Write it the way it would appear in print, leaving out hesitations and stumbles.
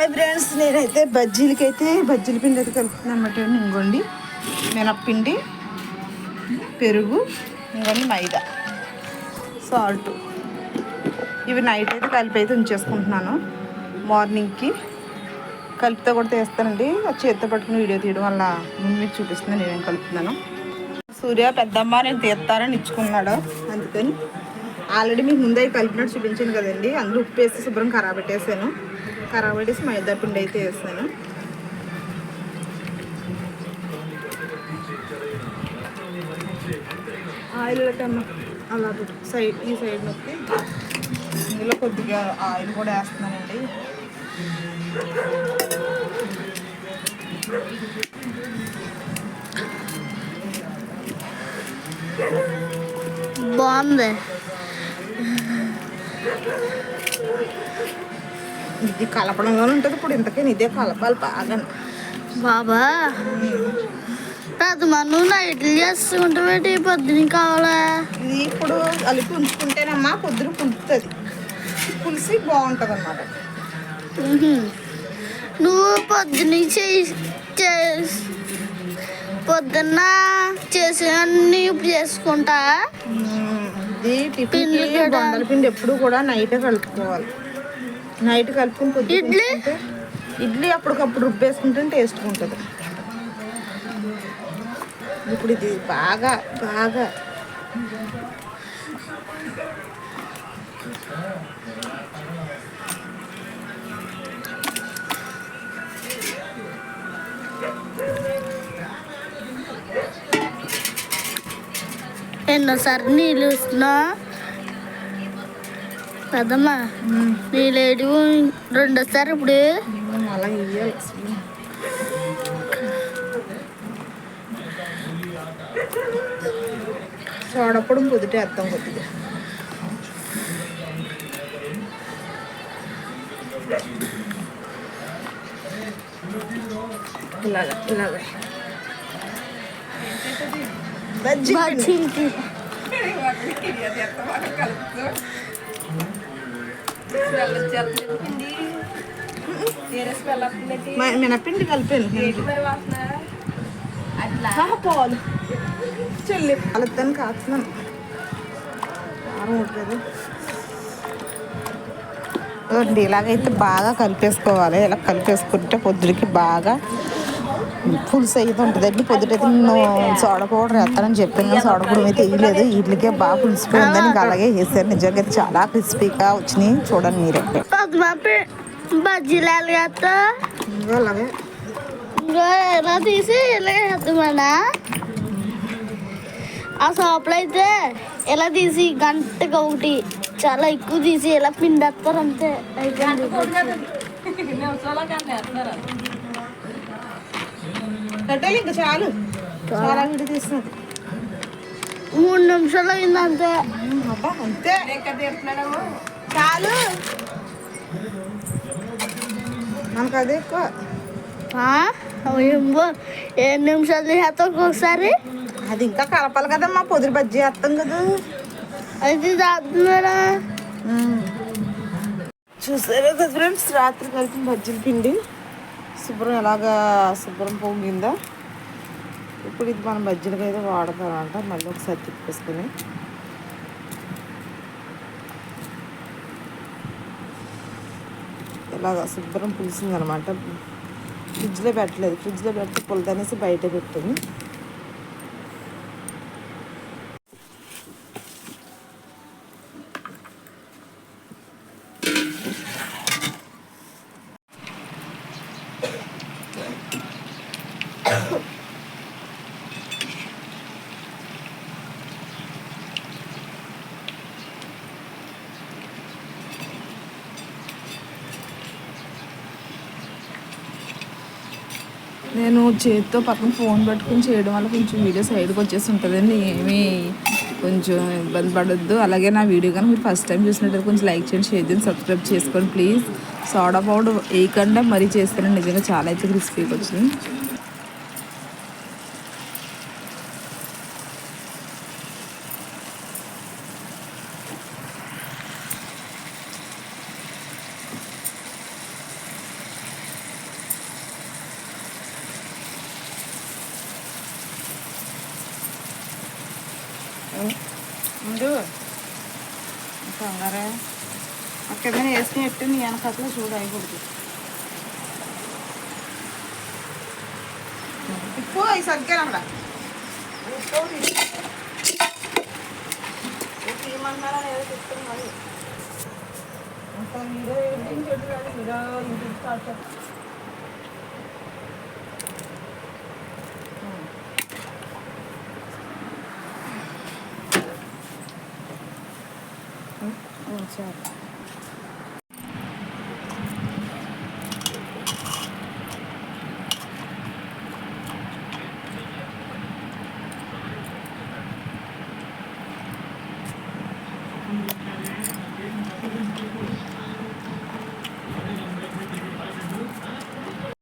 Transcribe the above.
Hi friends, నేనైతే బజ్జీల పిండి అయితే కలుపుతున్నాను అన్నమాట. ఇంకోండి మినప్పిండి, పెరుగు, ఇంకోండి మైదా, సాల్ట్, ఇవి నైట్ అయితే కలిపి అయితే ఉంచేసుకుంటున్నాను. మార్నింగ్కి కలిపితే కూడా తీస్తానండి. చేతితో పట్టుకుని వీడియో తీయడం వల్ల ముందు మీకు చూపిస్తున్నాను నేనేం కలుపుతున్నాను. సూర్య పెద్దమ్మ నేను తీస్తానని ఇచ్చుకున్నాడు, అందుకని ఆల్రెడీ మీకు ముందే కలిపినట్టు చూపించాను కదండి. అందులో ఉప్పు వేసి శుభ్రం ఖరాబ్ పెట్టేసాను. ఖరాబ్ పెట్టేసి మైదా పిండి అయితే వేస్తాను. ఆయిల్ పెట్టమ్మా, అలా సైడ్ ఈ సైడ్ నొక్కి ఇందులో కొద్దిగా ఆయిల్ కూడా వేస్తున్నానండి. బాగుంది. ఇది కలపడంలోనే ఉంటుంది. ఇప్పుడు ఇంతకని ఇదే కలపాలి బాగా. బాబా పెద్ద నువ్వు నైట్లు చేసుకుంటే పొద్దున కావాలా? ఇది ఇప్పుడు కలిపి ఉంచుకుంటేనమ్మా పొద్దున పులుస్తుంది, పులిసి బాగుంటుంది అన్నమాట. నువ్వు పొద్దున్న చేసి అన్ని ఇప్పుడు చేసుకుంటా. ఇది టిఫిన్ బండల పిండి ఎప్పుడు కూడా నైటే కలుపుకోవాలి. నైట్ కలుపుకుని పొద్దున్న ఇడ్లీ అప్పటికప్పుడు రుబ్బేసుకుంటే టేస్ట్గా ఉంటుంది. ఇప్పుడు ఇది బాగా ఎన్నోసారి నీళ్ళు ఇస్తున్నా పెద్దమ్మా. నీళ్ళు రెండోసారి ఇప్పుడు అలా వేయాలి. సోడప్పుడు పొద్దుట వేస్తాం కొద్దిగా. ఇలాగా మినపిండి కలిపాను. పాలు చెల్లి పాలతని కాస్తున్నాను. కారం ఉంటుంది. ఇలాగైతే బాగా కలిపేసుకోవాలి. ఇలా కలిపేసుకుంటే పొద్దుడికి బాగా పులుసు అయితే ఉంటుందండి. పొద్దుటైతే నేను సోడా పౌడర్ వేస్తానని చెప్పాను కానీ సోడా పౌడర్ అయితే వేయలేదు. వీటికే బాగా పులిసిపోయిందని ఇంకా అలాగే వేసారు. నిజంగా అయితే చాలా క్రిస్పీగా వచ్చినాయి. చూడండి మీరే. బజ్జీలు అలాగే ఎలా తీసి ఇలా వేద్దామన్నా. ఆ షాప్లో అయితే ఎలా తీసి గంటగా ఒకటి చాలా ఎక్కువ తీసి ఎలా పిండేస్తారు అంతే. ఇంకా చాలు, చాలా విడి తీస్తుంది. 3 నిమిషాలు అయింది అంతే. అంతే చాలు, మనకు అదే ఎక్కువ. 7 నిమిషాలు చేస్తాం ఒక్కొక్కసారి. అది ఇంకా కలపాలి కదమ్మా, పొద్దు బజ్జీ వేస్తాం కదా. అది చేస్తున్నారా చూసారా కదా ఫ్రెండ్స్, రాత్రి కలిపి బజ్జీల పిండి శుభ్రం పొంగిందా. ఇప్పుడు ఇది మనం బజ్జీలకి అయితే వాడతారంట. మళ్ళీ ఒకసారి తిప్పేసుకుని ఇలాగా శుభ్రం పులిసిందనమాట. ఫ్రిడ్జ్లో పెట్టలేదు. ఫ్రిడ్జ్లో పెడితే పులదనేసి బయట పెట్టింది. నేను చేతితో పక్కన ఫోన్ పట్టుకుని చేయడం వల్ల కొంచెం వీడియో సైడ్కి వచ్చేసి ఉంటుందండి. ఏమీ కొంచెం ఇబ్బంది పడొద్దు. అలాగే నా వీడియో కానీ మీరు ఫస్ట్ టైం చూసినట్టు కొంచెం లైక్ చేయండి, షేర్ చేయండి, సబ్స్క్రైబ్ చేసుకోండి ప్లీజ్. సోడా పౌడర్ వేయకుండా మరీ చేస్తానండి. నిజంగా చాలా అయితే క్రిస్పీగా వచ్చింది. ముందు కంగారా అక్కడ వేసుకుని ఎట్టు నీ వెనకట్లో చూడు అయిపోతుంది ఉప్పు అవి సగ్గాను అక్కడ ఏమన్నారా ఏదో చెప్తాను మరి ఇంకా హీరో ఏంటి చెట్టు కాదు హీరో ఇంటికి స్టార్ట్ సరే